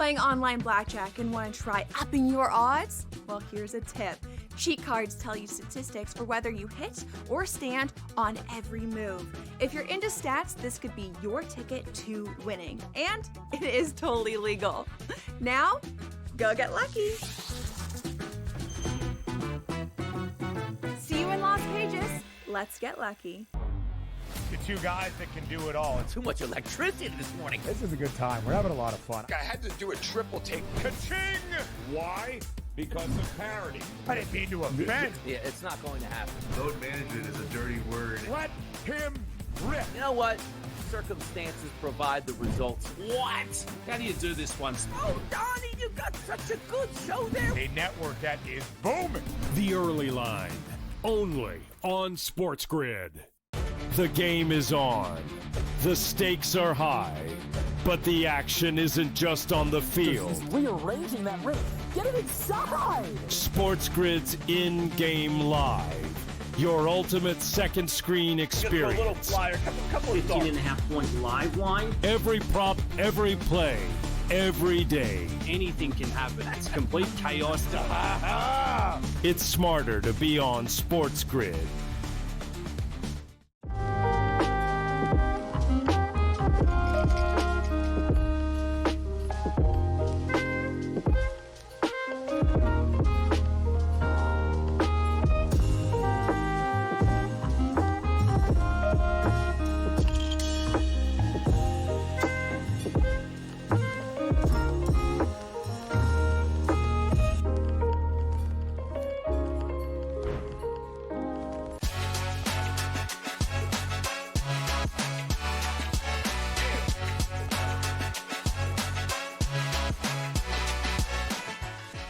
Playing online blackjack and want to try upping your odds? Well, here's a tip. Cheat cards tell you statistics for whether you hit or stand on every move. If you're into stats, this could be your ticket to winning. And it is totally legal. Now, go get lucky. See you in Las Vegas. Let's get lucky. The two guys that can do it all. Too much electricity this morning. This is a good time. We're having a lot of fun. I had to do a triple take. Ka-ching! Why? Because of parity. I didn't mean to offend. Yeah, it's not going to happen. Load management is a dirty word. Let him rip. You know what? Circumstances provide the results. What? How do you do this once? Oh, Donnie, you got such a good show there. A network that is booming. The Early Line, only on SportsGrid. The game is on. The stakes are high. But the action isn't just on the field. He's rearranging that ring. Get it inside! SportsGrid's in-game live. Your ultimate second screen experience. A little flyer, couple of 18.5-point live line. Every prop, every play, every day. Anything can happen. That's complete chaos. It's smarter to be on SportsGrid.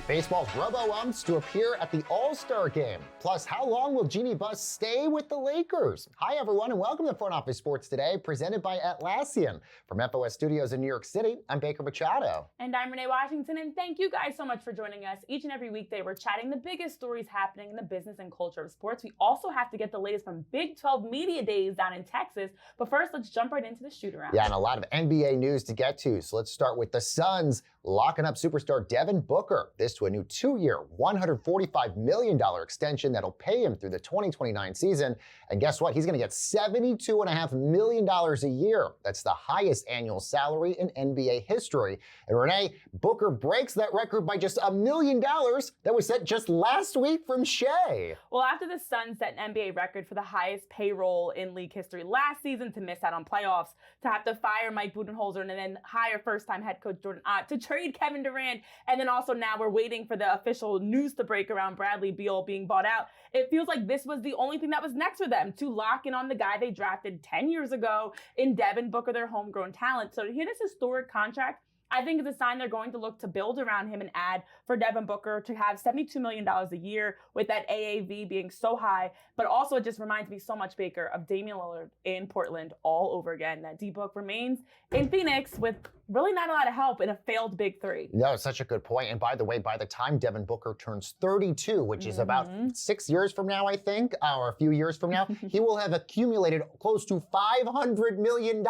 Baseball's robo-umps to appear at the All-Star Game. Plus, how long will Jeannie Buss stay with the Lakers? Hi, everyone, and welcome to Front Office Sports Today, presented by Atlassian. From FOS Studios in New York City, I'm Baker Machado. And I'm Renee Washington, and thank you guys so much for joining us. Each and every weekday, we're chatting the biggest stories happening in the business and culture of sports. We also have to get the latest from Big 12 Media Days down in Texas. But first, let's jump right into the shoot-around. Yeah, and a lot of NBA news to get to. So let's start with the Suns locking up superstar Devin Booker. This to a new 2-year, $145 million extension that'll pay him through the 2029 season. And guess what? He's going to get $72.5 million a year. That's the highest annual salary in NBA history. And Renee, Booker breaks that record by just $1 million that was set just last week from Shea. Well, after the Suns set an NBA record for the highest payroll in league history last season to miss out on playoffs, to have to fire Mike Budenholzer and then hire first-time head coach Jordan Ott, to trade Kevin Durant, and then also now we're waiting for the official news to break around Bradley Beal being bought out. It feels like this was the only thing that was next for them, to lock in on the guy they drafted 10 years ago in Devin Booker, their homegrown talent. So to hear this historic contract, I think it's a sign they're going to look to build around him and add for Devin Booker to have $72 million a year with that AAV being so high. But also it just reminds me so much, Baker, of Damian Lillard in Portland all over again. That D-Book remains in Phoenix with really not a lot of help in a failed big three. No, it's such a good point. And by the way, by the time Devin Booker turns 32, which is about 6 years from now, I think, or a few years from now, he will have accumulated close to $500 million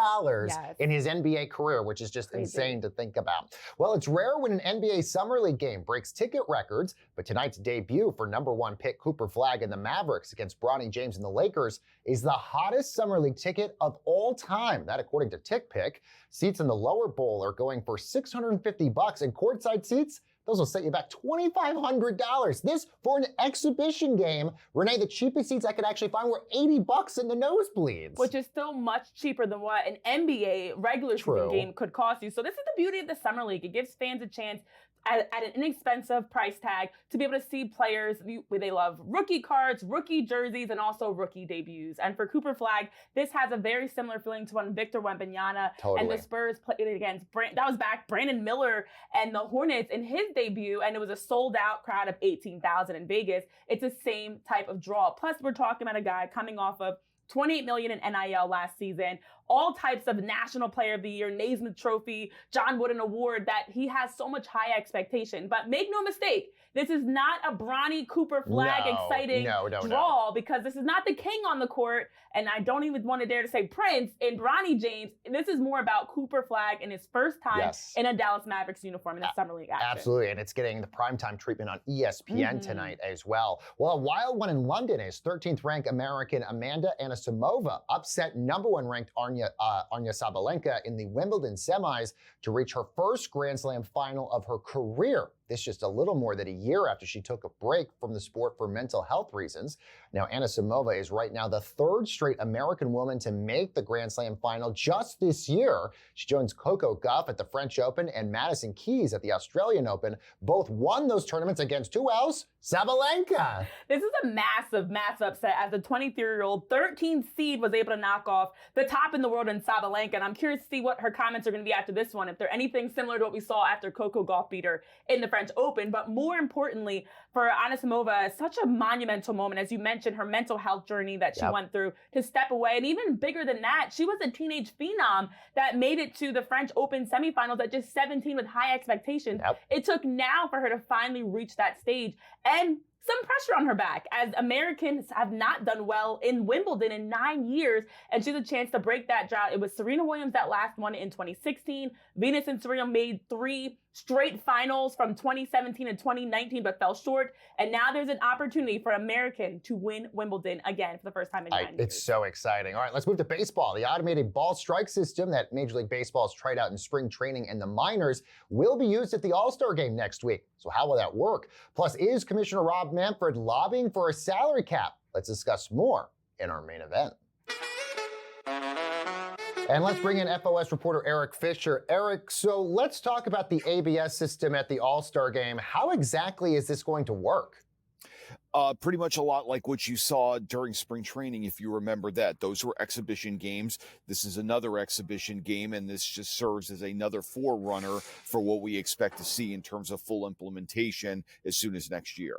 in his NBA career, which is just insane to think about. Well, it's rare when an NBA Summer League game breaks ticket records, but tonight's debut for #1 pick Cooper Flagg and the Mavericks against Bronny James and the Lakers is the hottest Summer League ticket of all time. That according to TickPick. Seats in the lower bowl are going for $650, and courtside seats, those will set you back $2,500. This for an exhibition game. Renee, the cheapest seats I could actually find were $80 in the nosebleeds. Which is still much cheaper than what an NBA regular season game could cost you. So this is the beauty of the Summer League. It gives fans a chance at an inexpensive price tag to be able to see players where they love rookie cards, rookie jerseys, and also rookie debuts. And for Cooper Flagg, this has a very similar feeling to when Victor Wembanyama and the Spurs played against Brandon Miller and the Hornets in his debut, and it was a sold-out crowd of 18,000 in Vegas. It's the same type of draw. Plus, we're talking about a guy coming off of $28 million in NIL last season, all types of National Player of the Year, Naismith Trophy, John Wooden Award, that he has so much high expectation. But make no mistake, this is not a Bronny Cooper flag exciting draw, because this is not the king on the court, and I don't even want to dare to say Prince and Bronny James. This is more about Cooper Flag in his first time in a Dallas Mavericks uniform in the Summer League action. Absolutely, and it's getting the primetime treatment on ESPN tonight as well. Well, a wild one in London is 13th ranked American Amanda Anisimova upset number 1 ranked Arina Sabalenka in the Wimbledon semis to reach her first Grand Slam final of her career. This just a little more than a year after she took a break from the sport for mental health reasons. Now, Anisimova is right now the 3rd straight American woman to make the Grand Slam final just this year. She joins Coco Gauff at the French Open and Madison Keys at the Australian Open. Both won those tournaments against who else? Sabalenka. This is a massive, massive upset as the 23-year-old 13th seed was able to knock off the top in the world in Sabalenka. And I'm curious to see what her comments are going to be after this one, if they're anything similar to what we saw after Coco Gauff beat her in the French Open. But more importantly, for Anisimova, such a monumental moment. As you mentioned, her mental health journey that she went through to step away. And even bigger than that, she was a teenage phenom that made it to the French Open semifinals at just 17 with high expectations. It took now for her to finally reach that stage, and some pressure on her back, as Americans have not done well in Wimbledon in 9 years, and she has a chance to break that drought. It was Serena Williams that last won it in 2016. Venus and Serena made 3 straight finals from 2017 and 2019, but fell short. And now there's an opportunity for American to win Wimbledon again for the first time in 9 years. It's so exciting. All right, let's move to baseball. The automated ball strike system that Major League Baseball has tried out in spring training and the minors will be used at the All-Star game next week. So how will that work? Plus, is Commissioner Rob Manfred lobbying for a salary cap? Let's discuss more in our main event. And let's bring in FOS reporter Eric Fisher. Eric, so let's talk about the ABS system at the All-Star game. How exactly is this going to work? Pretty much a lot like what you saw during spring training, if you remember that. Those were exhibition games. This is another exhibition game, and this just serves as another forerunner for what we expect to see in terms of full implementation as soon as next year.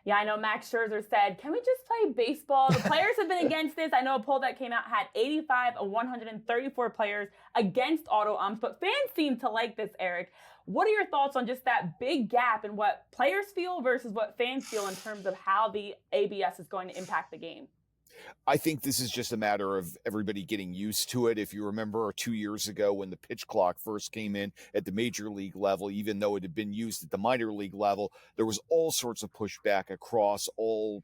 Yeah, I know Max Scherzer said, can we just play baseball? The players have been against this. I know a poll that came out had 85 of 134 players against auto umps, but fans seem to like this, Eric. What are your thoughts on just that big gap in what players feel versus what fans feel in terms of how the ABS is going to impact the game? I think this is just a matter of everybody getting used to it. If you remember 2 years ago when the pitch clock first came in at the major league level, even though it had been used at the minor league level, there was all sorts of pushback across all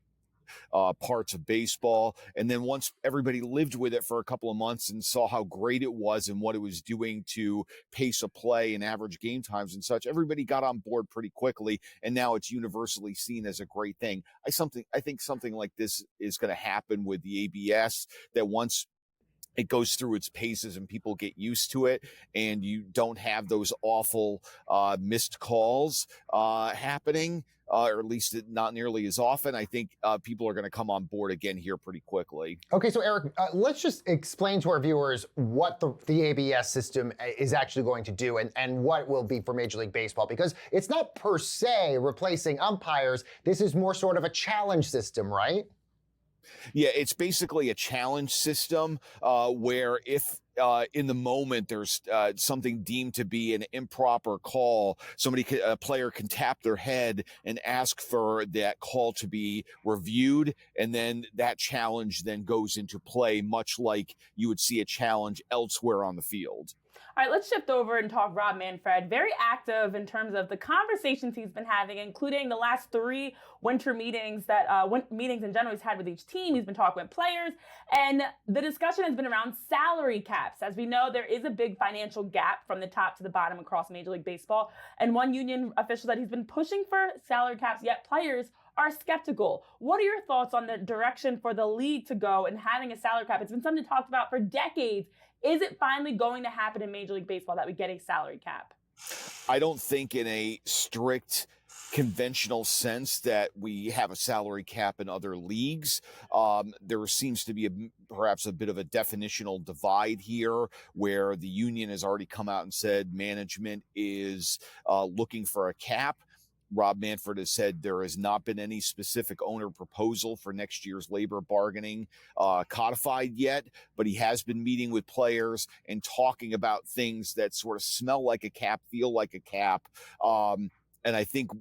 parts of baseball. And then once everybody lived with it for a couple of months and saw how great it was and what it was doing to pace of play and average game times and such, everybody got on board pretty quickly. And now it's universally seen as a great thing. I think something like this is going to happen with the ABS, that once it goes through its paces and people get used to it and you don't have those awful missed calls happening, or at least not nearly as often, I think people are going to come on board again here pretty quickly. Okay, so Eric, let's just explain to our viewers what the ABS system is actually going to do and what it will be for Major League Baseball, because it's not per se replacing umpires. This is more sort of a challenge system, right? Yeah, it's basically a challenge system where if in the moment there's something deemed to be an improper call, a player can tap their head and ask for that call to be reviewed, and then that challenge then goes into play, much like you would see a challenge elsewhere on the field. All right, let's shift over and talk Rob Manfred. Very active in terms of the conversations he's been having, including the last 3 winter meetings meetings in general he's had with each team. He's been talking with players, and the discussion has been around salary caps. As we know, there is a big financial gap from the top to the bottom across Major League Baseball, and one union official said he's been pushing for salary caps, yet players are skeptical. What are your thoughts on the direction for the league to go and having a salary cap? It's been something talked about for decades. Is it finally going to happen in Major League Baseball that we get a salary cap? I don't think in a strict conventional sense that we have a salary cap in other leagues. There seems to be perhaps a bit of a definitional divide here, where the union has already come out and said management is looking for a cap. Rob Manfred has said there has not been any specific owner proposal for next year's labor bargaining codified yet, but he has been meeting with players and talking about things that sort of smell like a cap, feel like a cap. And I think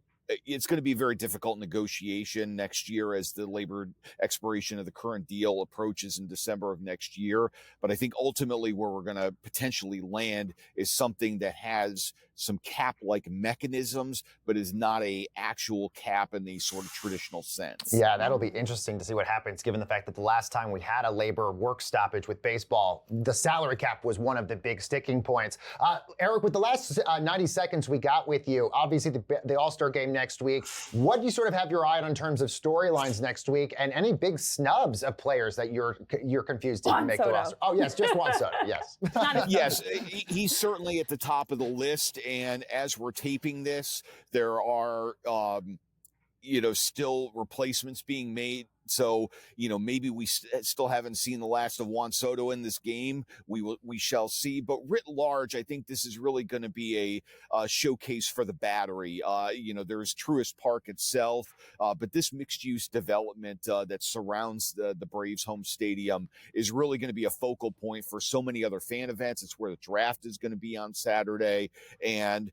it's going to be a very difficult negotiation next year as the labor expiration of the current deal approaches in December of next year. But I think ultimately where we're going to potentially land is something that has some cap-like mechanisms, but is not a actual cap in the sort of traditional sense. Yeah, that'll be interesting to see what happens, given the fact that the last time we had a labor work stoppage with baseball, the salary cap was one of the big sticking points. Eric, with the last 90 seconds we got with you, obviously the All-Star game next week, what do you sort of have your eye on in terms of storylines next week, and any big snubs of players that you're confused didn't make the roster? Oh, yes, just Juan Soto, yes. Yes, he's certainly at the top of the list. And as we're taping this, there are, still replacements being made. So, maybe we still haven't seen the last of Juan Soto in this game. We shall see. But writ large, I think this is really going to be a showcase for the Battery. There's Truist Park itself, but this mixed-use development that surrounds the Braves home stadium is really going to be a focal point for so many other fan events. It's where the draft is going to be on Saturday. And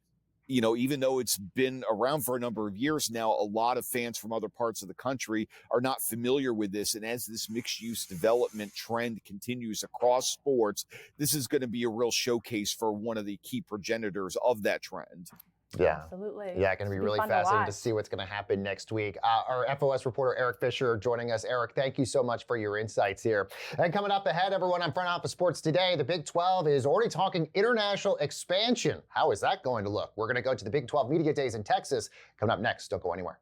even though it's been around for a number of years now, a lot of fans from other parts of the country are not familiar with this. And as this mixed-use development trend continues across sports, this is going to be a real showcase for one of the key progenitors of that trend. Yeah, absolutely. Yeah, going to be really fascinating to see what's going to happen next week. Our FOS reporter, Eric Fisher, joining us. Eric, thank you so much for your insights here. And coming up ahead, everyone, on Front Office Sports today, the Big 12 is already talking international expansion. How is that going to look? We're going to go to the Big 12 Media Days in Texas. Coming up next. Don't go anywhere.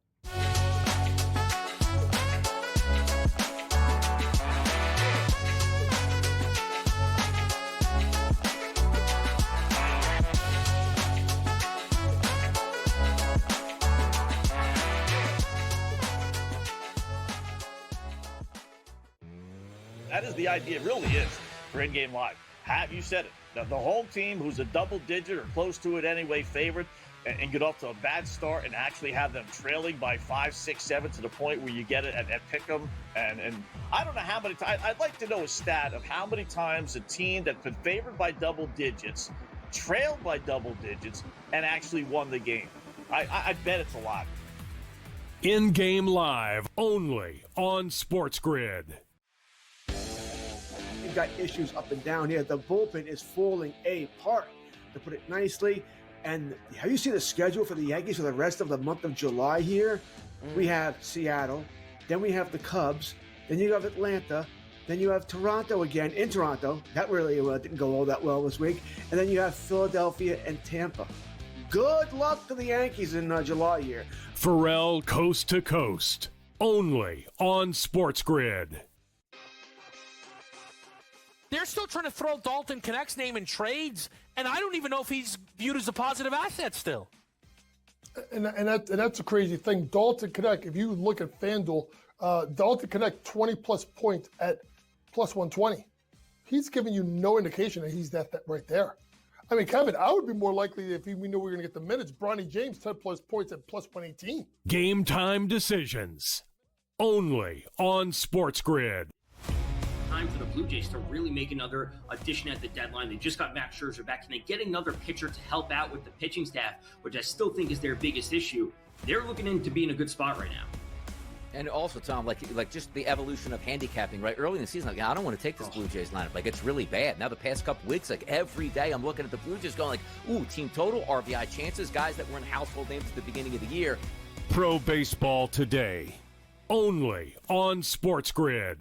That is the idea, it really is, for in-game live. You said it. The home team, who's a double-digit or close to it anyway, favorite, and get off to a bad start and actually have them trailing by 5, 6, 7 to the point where you get it at pick'em. And I don't know how many times. I'd like to know a stat of how many times a team that's been favored by double digits, trailed by double digits, and actually won the game. I bet it's a lot. In-game live, only on SportsGrid. You've got issues up and down here. The bullpen is falling apart, to put it nicely. And have you seen the schedule for the Yankees for the rest of the month of July here? We have Seattle, then we have the Cubs, then you have Atlanta, then you have Toronto again in Toronto. That really didn't go all that well this week. And then you have Philadelphia and Tampa. Good luck to the Yankees in July here. Pharrell Coast to Coast, only on SportsGrid. They're still trying to throw Dalton Knecht's name in trades, and I don't even know if he's viewed as a positive asset still. And that's a crazy thing. Dalton Knecht, if you look at FanDuel, Dalton Knecht 20-plus points at plus 120. He's giving you no indication that he's that right there. I mean, Kevin, I would be more likely if we knew we were going to get the minutes. Bronny James, 10-plus points at plus 118. Game time decisions, only on SportsGrid. Time for the Blue Jays to really make another addition at the deadline. They just got Max Scherzer back. Can they get another pitcher to help out with the pitching staff, which I still think is their biggest issue? They're looking to be in a good spot right now. And also, Tom, like just the evolution of handicapping, right? Early in the season, I don't want to take this Blue Jays lineup. It's really bad. Now the past couple weeks, every day I'm looking at the Blue Jays going ooh, team total, RBI chances, guys that weren't household names at the beginning of the year. Pro Baseball Today, only on SportsGrid.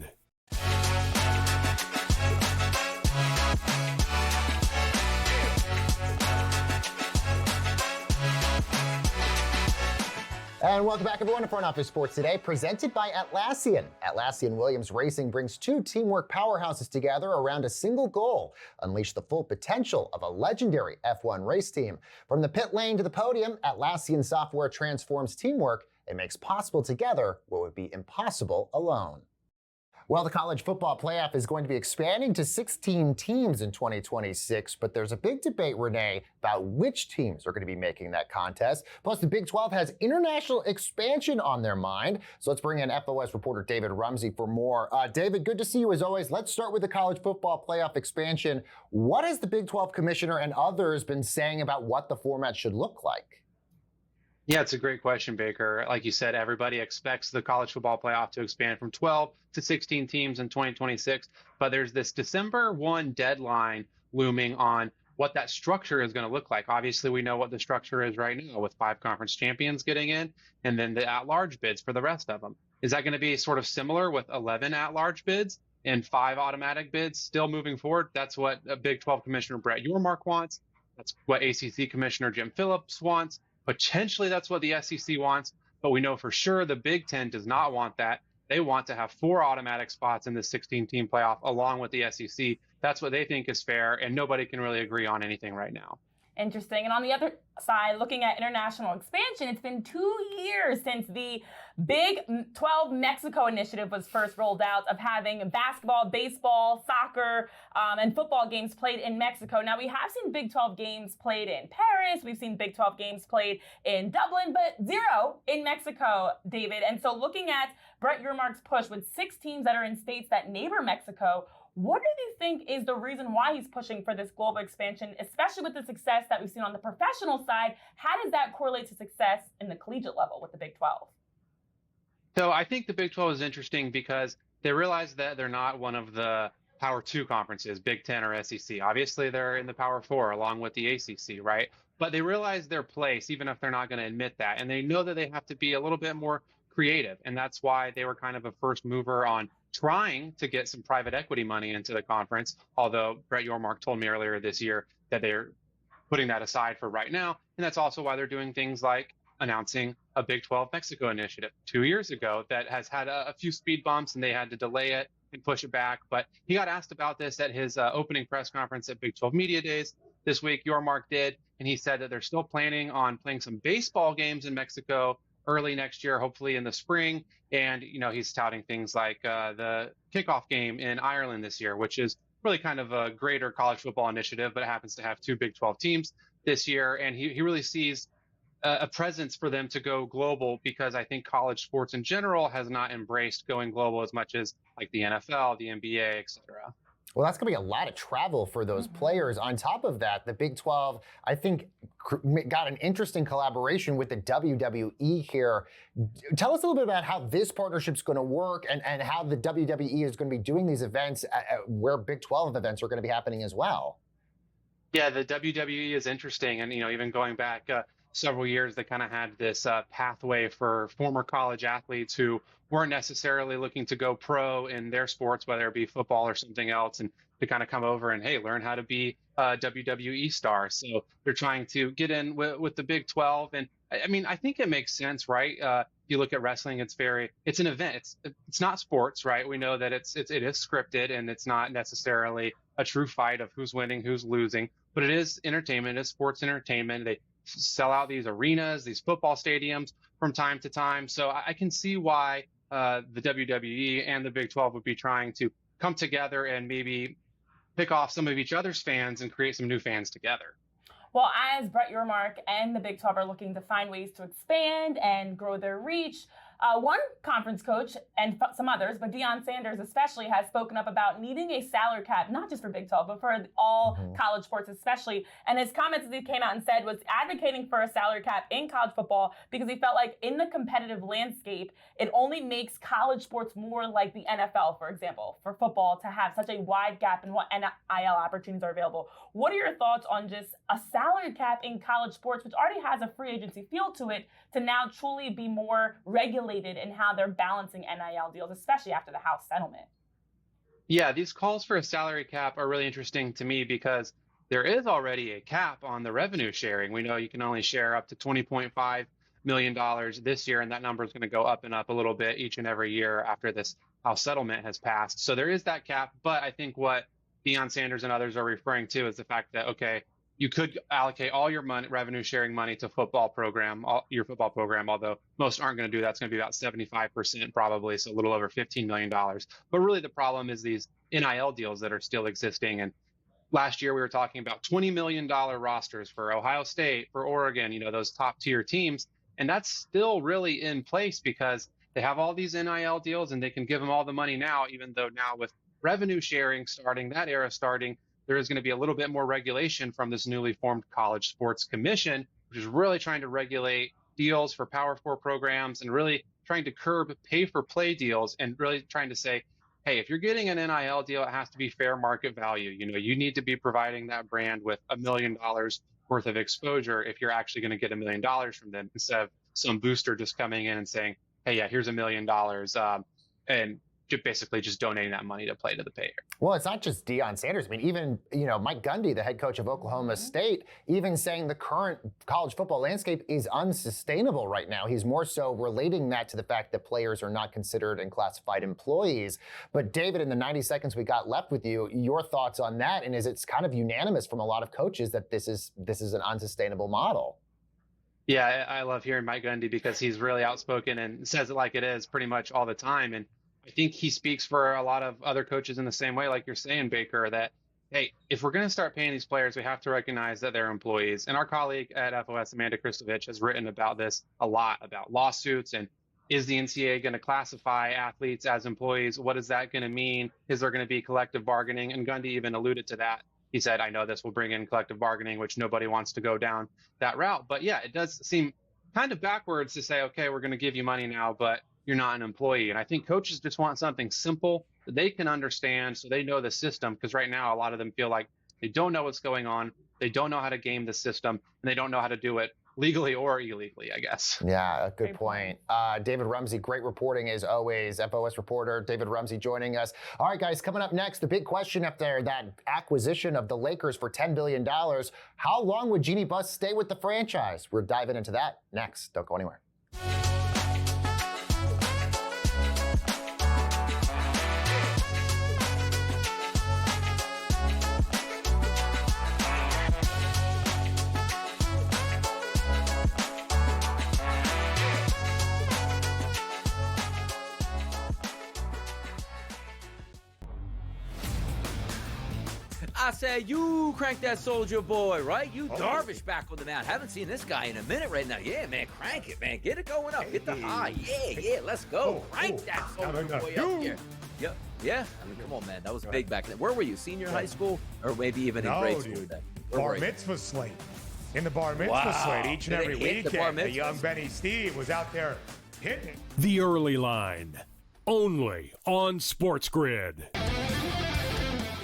And welcome back, everyone, to Front Office Sports Today, presented by Atlassian. Atlassian Williams Racing brings two teamwork powerhouses together around a single goal: unleash the full potential of a legendary F1 race team. From the pit lane to the podium, Atlassian software transforms teamwork and makes possible together what would be impossible alone. Well, the college football playoff is going to be expanding to 16 teams in 2026, but there's a big debate, Renee, about which teams are going to be making that contest. Plus, the Big 12 has international expansion on their mind. So let's bring in FOS reporter David Rumsey for more. David, good to see you as always. Let's start with the college football playoff expansion. What has the Big 12 commissioner and others been saying about what the format should look like? Yeah, it's a great question, Baker. Like you said, everybody expects the college football playoff to expand from 12 to 16 teams in 2026. But there's this December 1 deadline looming on what that structure is going to look like. Obviously, we know what the structure is right now with 5 conference champions getting in and then the at-large bids for the rest of them. Is that going to be sort of similar with 11 at-large bids and 5 automatic bids still moving forward? That's what Big 12 Commissioner Brett Yormark wants. That's what ACC Commissioner Jim Phillips wants. Potentially, that's what the SEC wants, but we know for sure the Big Ten does not want that. They want to have 4 automatic spots in the 16-team playoff along with the SEC. That's what they think is fair, and nobody can really agree on anything right now. Interesting. And on the other side, looking at international expansion, it's been 2 years since the Big 12 Mexico initiative was first rolled out of having basketball, baseball, soccer, and football games played in Mexico. Now, we have seen Big 12 games played in Paris. We've seen Big 12 games played in Dublin, but 0 in Mexico, David. And so looking at Brett Yormark's push with 6 teams that are in states that neighbor Mexico, what do you think is the reason why he's pushing for this global expansion, especially with the success that we've seen on the professional side? How does that correlate to success in the collegiate level with the Big 12? So I think the Big 12 is interesting because they realize that they're not one of the Power 2 conferences, Big 10 or SEC. Obviously, they're in the Power 4 along with the ACC, right? But they realize their place, even if they're not going to admit that. And they know that they have to be a little bit more creative. And that's why they were kind of a first mover on trying to get some private equity money into the conference, although Brett Yormark told me earlier this year that they're putting that aside for right now. And that's also why they're doing things like announcing a Big 12 Mexico initiative 2 years ago that has had a few speed bumps and they had to delay it and push it back. But he got asked about this at his opening press conference at Big 12 Media Days this week. Yormark did, and he said that they're still planning on playing some baseball games in Mexico early next year, hopefully in the spring. And, you know, he's touting things like the kickoff game in Ireland this year, which is really kind of a greater college football initiative, but it happens to have 2 Big 12 teams this year. And he really sees a presence for them to go global because I think college sports in general has not embraced going global as much as like the NFL, the NBA, et cetera. Well, that's going to be a lot of travel for those players. On top of that, the Big 12, I think, got an interesting collaboration with the WWE here. Tell us a little bit about how this partnership's going to work and how the WWE is going to be doing these events where Big 12 events are going to be happening as well. Yeah, the WWE is interesting. And, you know, even going back several years, they kind of had this pathway for former college athletes who weren't necessarily looking to go pro in their sports, whether it be football or something else, and to kind of come over and, hey, learn how to be a WWE star. So they're trying to get in with the Big 12. And I mean, I think it makes sense, right? If you look at wrestling, it's an event. It's not sports, right? We know that it is scripted and it's not necessarily a true fight of who's winning, who's losing, but it is entertainment, it is sports entertainment. They sell out these arenas, these football stadiums from time to time. So I can see why the WWE and the Big 12 would be trying to come together and maybe pick off some of each other's fans and create some new fans together. Well, as Brett Yormark and the Big 12 are looking to find ways to expand and grow their reach, one conference coach and some others, but Deion Sanders especially, has spoken up about needing a salary cap, not just for Big 12, but for all college sports especially. And his comments as he came out and said was advocating for a salary cap in college football because he felt like in the competitive landscape, it only makes college sports more like the NFL, for example, for football to have such a wide gap in what NIL opportunities are available. What are your thoughts on just a salary cap in college sports, which already has a free agency feel to it, to now truly be more regulated in how they're balancing NIL deals, especially after the House settlement? Yeah, these calls for a salary cap are really interesting to me because there is already a cap on the revenue sharing. We know you can only share up to $20.5 million this year, and that number is going to go up and up a little bit each and every year after this House settlement has passed. So there is that cap, but I think what Deion Sanders and others are referring to is the fact that, okay, you could allocate all your money, revenue sharing money to your football program, although most aren't going to do that. It's going to be about 75% probably, so a little over $15 million. But really the problem is these NIL deals that are still existing. And last year we were talking about $20 million rosters for Ohio State, for Oregon, those top tier teams. And that's still really in place because they have all these NIL deals and they can give them all the money now, even though now with revenue sharing starting, that era starting, there is going to be a little bit more regulation from this newly formed College Sports Commission, which is really trying to regulate deals for Power 4 programs and really trying to curb pay-for-play deals and really trying to say, hey, if you're getting an NIL deal, it has to be fair market value. You need to be providing that brand with $1 million worth of exposure if you're actually going to get $1 million from them, instead of some booster just coming in and saying, hey, yeah, here's $1 million, and basically just donating that money to play to the payer. Well, it's not just Deion Sanders. I mean, even, Mike Gundy, the head coach of Oklahoma State, even saying the current college football landscape is unsustainable right now. He's more so relating that to the fact that players are not considered and classified employees. But David, in the 90 seconds we got left with you, your thoughts on that? And is it's kind of unanimous from a lot of coaches that this is an unsustainable model? Yeah, I love hearing Mike Gundy because he's really outspoken and says it like it is pretty much all the time. And I think he speaks for a lot of other coaches in the same way, like you're saying, Baker, that, hey, if we're going to start paying these players, we have to recognize that they're employees. And our colleague at FOS, Amanda Kristovich, has written about this a lot, about lawsuits and is the NCAA going to classify athletes as employees? What is that going to mean? Is there going to be collective bargaining? And Gundy even alluded to that. He said, I know this will bring in collective bargaining, which nobody wants to go down that route. But yeah, it does seem kind of backwards to say, okay, we're going to give you money now, but you're not an employee. And I think coaches just want something simple that they can understand so they know the system, because right now a lot of them feel like they don't know what's going on. They don't know how to game the system, and they don't know how to do it legally or illegally, I guess. Yeah, a good point. David Rumsey, great reporting as always. FOS reporter David Rumsey joining us. All right, guys, coming up next, the big question after that acquisition of the Lakers for $10 billion. How long would Jeannie Buss stay with the franchise? We're diving into that next. Don't go anywhere. I say, you crank that Soldier Boy, right? You Darvish back on the mound. Haven't seen this guy in a minute right now. Yeah, man, crank it, man. Get it going up. Get the high. Yeah, let's go. Crank that Soldier Boy up here. Yep. Yeah, I mean, come on, man. That was big back then. Where were you? Senior high school? Or maybe even in grade school? Bar mitzvah slate. In the bar mitzvah slate each and every weekend. The young Benny Steve was out there hitting it. The Early Line, only on SportsGrid.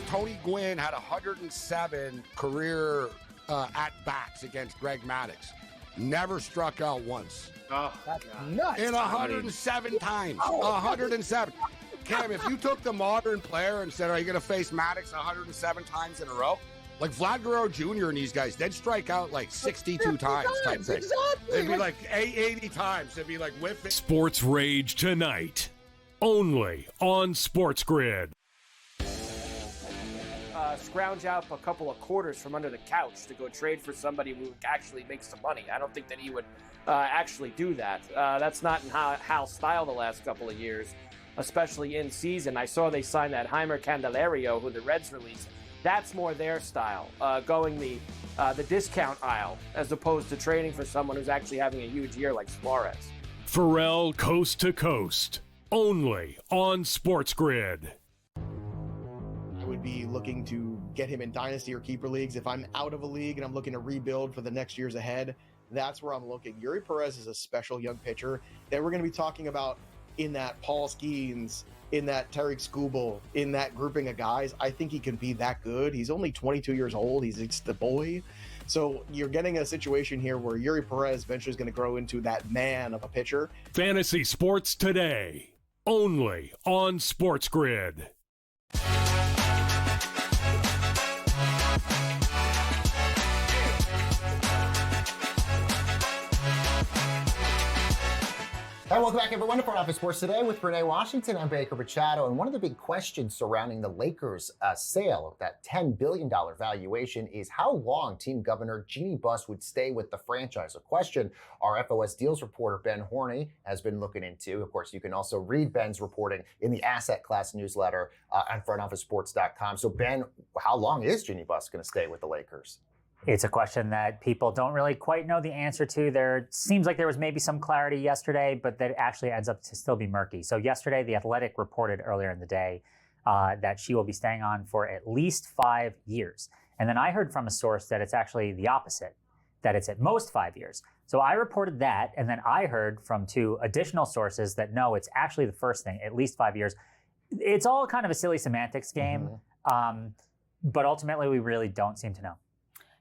Tony Gwynn had 107 career at-bats against Greg Maddux. Never struck out once. Oh, that's nuts. In 107 times. 107. Cam, if you took the modern player and said, are you going to face Maddux 107 times in a row? Like Vlad Guerrero Jr. and these guys, they'd strike out like 62 times type thing. Exactly. It'd be like 80 times. It'd be like whiffing. Sports Rage tonight, only on SportsGrid. Scrounge out a couple of quarters from under the couch to go trade for somebody who actually makes some money. I don't think that he would actually do that. That's not in Hal's style the last couple of years, especially in season. I saw they signed that Heimer Candelario, who the Reds released. That's more their style, going the discount aisle as opposed to trading for someone who's actually having a huge year like Suarez. Pharrell Coast to Coast, only on SportsGrid. I would be looking to get him in dynasty or keeper leagues. If I'm out of a league and I'm looking to rebuild for the next years ahead, that's where I'm looking. Yuri Perez is a special young pitcher that we're going to be talking about in that Paul Skeens, in that Tariq Skubal, in that grouping of guys. I think he can be that good. He's only 22 years old. He's the boy. So you're getting a situation here where Yuri Perez eventually is going to grow into that man of a pitcher. Fantasy Sports Today, only on SportsGrid. And welcome back, everyone, to Front Office Sports Today with Renee Washington. I'm Baker Machado. And one of the big questions surrounding the Lakers' sale of that $10 billion valuation is how long team governor Jeannie Buss would stay with the franchise. A question our FOS Deals reporter Ben Horney has been looking into. Of course, you can also read Ben's reporting in the Asset Class newsletter on frontofficesports.com. So, Ben, how long is Jeannie Buss going to stay with the Lakers? It's a question that people don't really quite know the answer to. There seems like there was maybe some clarity yesterday, but that actually ends up to still be murky. So yesterday, The Athletic reported earlier in the day that she will be staying on for at least 5 years. And then I heard from a source that it's actually the opposite, that it's at most 5 years. So I reported that, and then I heard from 2 additional sources that no, it's actually the first thing, at least 5 years. It's all kind of a silly semantics game, but ultimately we really don't seem to know.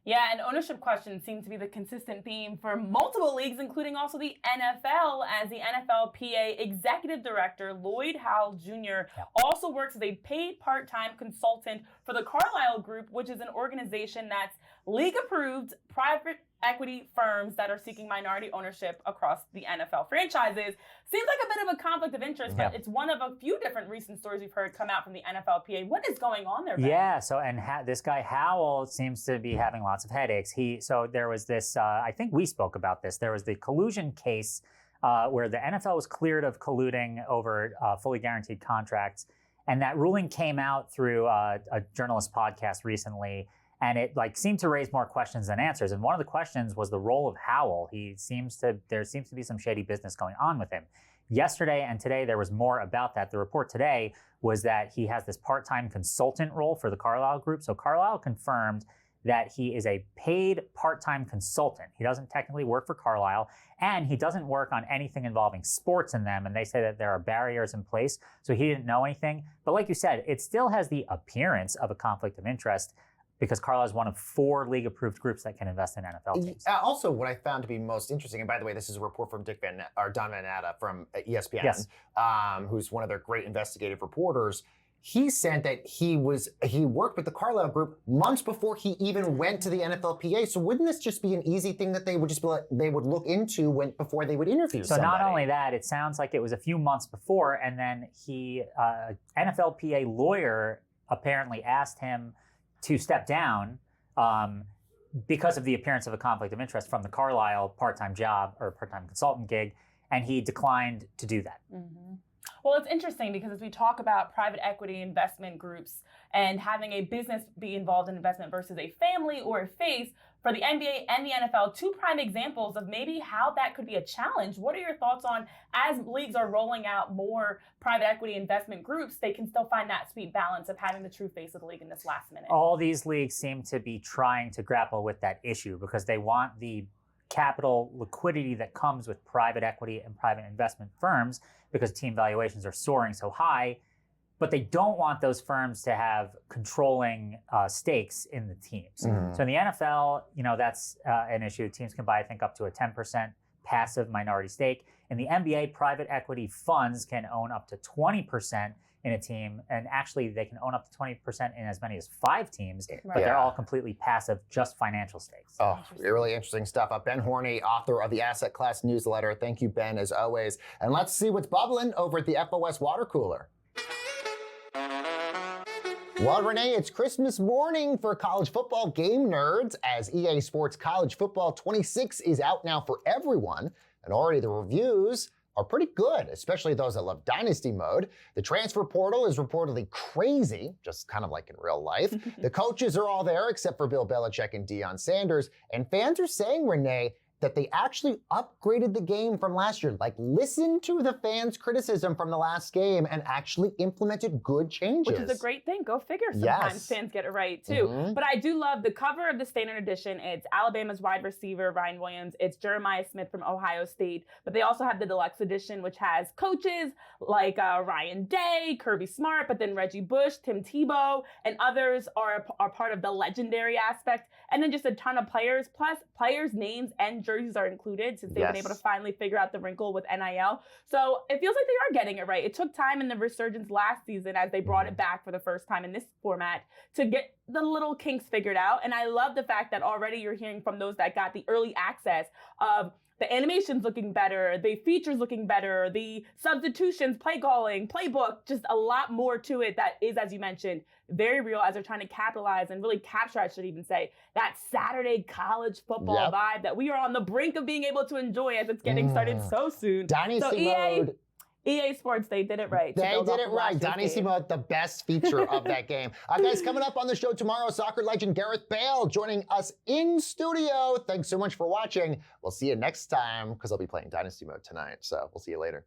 Yeah, and ownership questions seem to be the consistent theme for multiple leagues, including also the NFL, as the NFLPA Executive Director Lloyd Howell Jr. also works as a paid part-time consultant for the Carlyle Group, which is an organization that's league-approved private equity firms that are seeking minority ownership across the NFL franchises. Seems like a bit of a conflict of interest, but it's one of a few different recent stories we've heard come out from the NFLPA. What is going on there, Ben? Yeah, so this guy Howell seems to be having lots of headaches. So there was this, I think we spoke about this, there was the collusion case where the NFL was cleared of colluding over fully guaranteed contracts. And that ruling came out through a journalist podcast recently. And it seemed to raise more questions than answers. And one of the questions was the role of Howell. There seems to be some shady business going on with him. Yesterday and today, there was more about that. The report today was that he has this part-time consultant role for the Carlyle Group. So Carlyle confirmed that he is a paid part-time consultant. He doesn't technically work for Carlyle, and he doesn't work on anything involving sports in them. And they say that there are barriers in place, so he didn't know anything. But like you said, it still has the appearance of a conflict of interest, because Carlyle is one of 4 league-approved groups that can invest in NFL teams. Also, what I found to be most interesting, and by the way, this is a report from Don Van Natta from ESPN, who's one of their great investigative reporters. He said that he worked with the Carlyle Group months before he even went to the NFLPA. So wouldn't this just be an easy thing that they would just they would look into before they would interview somebody? So not only that, it sounds like it was a few months before, and then NFLPA lawyer apparently asked him to step down because of the appearance of a conflict of interest from the Carlyle part-time job or part-time consultant gig, and he declined to do that. Mm-hmm. Well, it's interesting because as we talk about private equity investment groups and having a business be involved in investment versus a family or a face, for the NBA and the NFL, 2 prime examples of maybe how that could be a challenge. What are your thoughts on, as leagues are rolling out more private equity investment groups, they can still find that sweet balance of having the true face of the league in this last minute? All these leagues seem to be trying to grapple with that issue because they want the capital liquidity that comes with private equity and private investment firms because team valuations are soaring so high, but they don't want those firms to have controlling stakes in the teams. Mm-hmm. So in the NFL, that's an issue. Teams can buy, I think, up to a 10% passive minority stake. In the NBA, private equity funds can own up to 20% in a team, and actually they can own up to 20% in as many as 5 teams, but they're all completely passive, just financial stakes. Oh, really interesting stuff. Ben Horney, author of the Asset Class newsletter. Thank you, Ben, as always. And let's see what's bubbling over at the FOS water cooler. Well, Renee, it's Christmas morning for college football game nerds as EA Sports College Football 26 is out now for everyone, and already the reviews are pretty good, especially those that love Dynasty mode. The transfer portal is reportedly crazy, just kind of like in real life. The coaches are all there except for Bill Belichick and Deion Sanders, and fans are saying, Renee, that they actually upgraded the game from last year. Listen to the fans' criticism from the last game and actually implemented good changes. Which is a great thing. Go figure. Sometimes fans get it right, too. Mm-hmm. But I do love the cover of the standard edition. It's Alabama's wide receiver, Ryan Williams. It's Jeremiah Smith from Ohio State. But they also have the deluxe edition, which has coaches like Ryan Day, Kirby Smart, but then Reggie Bush, Tim Tebow, and others are part of the legendary aspect. And then just a ton of players, plus players' names and jerseys are included since they've been able to finally figure out the wrinkle with NIL. So it feels like they are getting it right. It took time in the resurgence last season as they brought it back for the first time in this format to get the little kinks figured out. And I love the fact that already you're hearing from those that got the early access of the animation's looking better, the features looking better, the substitutions, play calling, playbook, just a lot more to it that is, as you mentioned, very real as they're trying to capitalize and really capture, I should even say, that Saturday college football vibe that we are on the brink of being able to enjoy as it's getting started so soon. Dynasty mode. EA Sports, they did it right. They did it right. Dynasty mode, the best feature of that game. Guys, coming up on the show tomorrow, soccer legend Gareth Bale joining us in studio. Thanks so much for watching. We'll see you next time because I'll be playing Dynasty mode tonight. So we'll see you later.